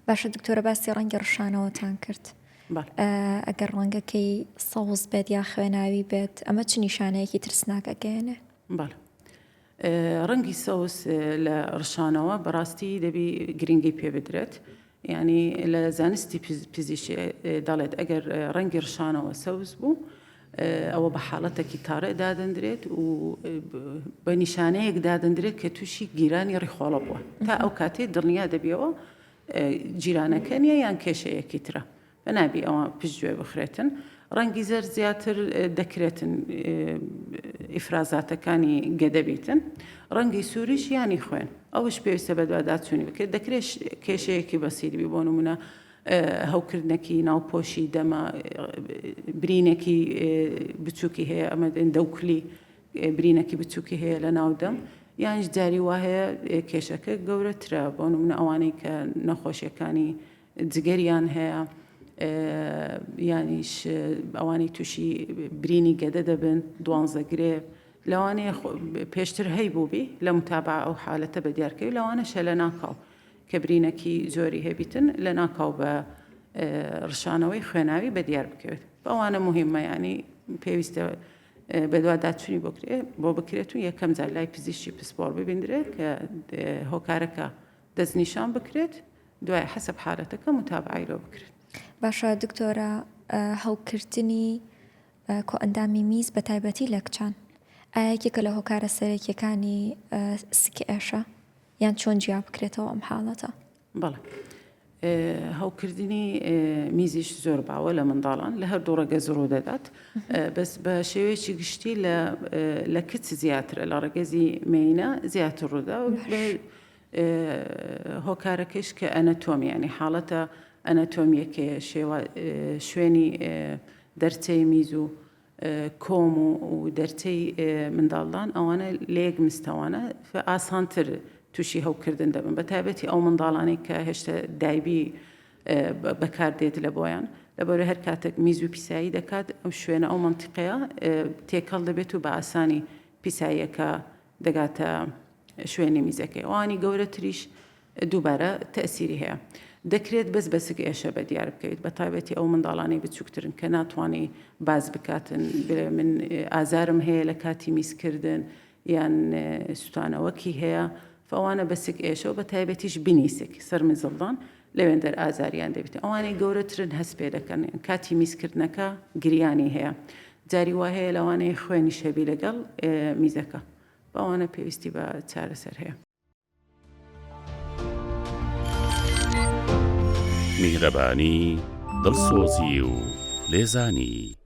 باشە دکتۆرە باسی ڕەنگی ڕشانەوەتان کرد. ئەگەر ڕەنگەکەی سەوز بێت یا خوێناوی بێت ئەمە چ نیشانەیەکی ترسناک ئەگەیەنێ؟ بەڵێ ڕەنگی سەوز لە ڕشانەوە بەڕاستی دەبی گرنگی پێ بدرێت. یعنی لە زانستی پزیشکی دەڵێت ئەگەر ڕەنگی ڕشانەوە سەوز بوو ئەوە بە حاڵەتێکی تاڕێ دادەندرێت و بە نیشانەیەک دادەندرێت کە تووشی گیرانی ڕیخۆڵە بووە تا ئەو کاتێ دڵنیا دەبیەوە جیرانەکە نیە یان کێشەیەکی ترە بەنابی ئەوە پشتگوێ بخرێتن. ڕەنگی زەر زیاتر دەکرێتن ئیفرازاتەکانی گەدەبیتن. ڕەنگی سووریش یانی خوێن ئەوش پێویستە بە دوواداچوونی بکرێت. دەکرێت کێشەیەکی بەسیری بۆ نمونە هەوکردنێکی ناوپۆشی دەمە برینێکی بچووکی هەیە ئەمە دەوکلی برینێکی بچووکی هەیە لە ناودەم یانش جاری وهەیە کێشەکە گەورەترە بۆ نمونە ئەوانەی کە نەخۆشیەکانی جگەریان هەیە یانیش ئەوانی تووشی برینی گەدە دەبن 12 گرێ لەوانەیە پێشتر هەی بووبی لە متابع ئەو حالەتە بە دیارکەوی لەوانەشە لە ناکاو کە برینەکی زۆری هەبیتن لە ناکاو بە ڕشانەوەی خوێناوی بە دیار بکەوێت. بەوانە مهمە ینی پێویستە بە دوواداچوونی بۆ بکرێت و یەکەم جار لای پزیشکی پسپۆڕ ببیندرێت کە هۆکارەکە دەستنیشان بکرێت دوای حەسەب حالەتەکە متابعی لۆ بکرێت. باشە دکتۆرە هەوکردنی کۆ ئەندامی میز بە تایبەتی لە کچان ئایەکێکە لە هۆکارە سەرەکیەکانی سکێشە یان چۆن جیا بکرێتەوە ئەم حاڵەتە؟ بەڵێ هەوکردنی میزیش زۆر باوە لە منداڵان لە هەردوو ڕێگە زڕۆ دەدات بەس بە شێوەیەکی گشتی لە کچ زیاترە لە ڕێگەزی مێینە زیاتر ڕوودا و هۆکارەکەش کە ئەنەتۆمیانی حاڵەتە ئەنەتۆمیەکە شوێنی دەرچەی میز و کۆم و دەرچەی منداڵدان ئەوانە لێک مستەوانە ئاسانتر تووشی هەوکردن دەبن بە تایبەتی ئەو منداڵانەی کە هێشتا دایبی بەکاردێت لە بۆیان لەبەرە هەر کاتێک میز و پیسایی دەکات ئەو شوێنە ئەو منتیقەیە تێکەڵ دەبێت و بە ئاسانی پیساییەکە دەگاتە شوێنی میزەکەی ئەوانی گەورەتریش دووبارە تەسیری هەیە. دەکرێت بەس بەسک ئێشە بە دیار بکەیت بە تایبەتی ئەو منداڵانەی بچووکترن کە ناتوانێت باز بکاتن من ئازارم هەیە لە کاتی میزکردن یان سوتانەوەکی هەیە فەوانە بەسک ئێشەوە بە تایبەتیش بنیسک سەرمزڵدان لەوێندەر ئازاریان دەبێت. ئەوانەی گەورەترن هەست پێ دەکەن کاتی میزکردنەکە گریانی هەیە جاری وا هەیە لەوانەیە خوێنی شەبی لەگەڵ میزەکە بەوانە پێویستی بە چارەسەر هەیە. میهرەبانی دڵسۆزی و لێزانی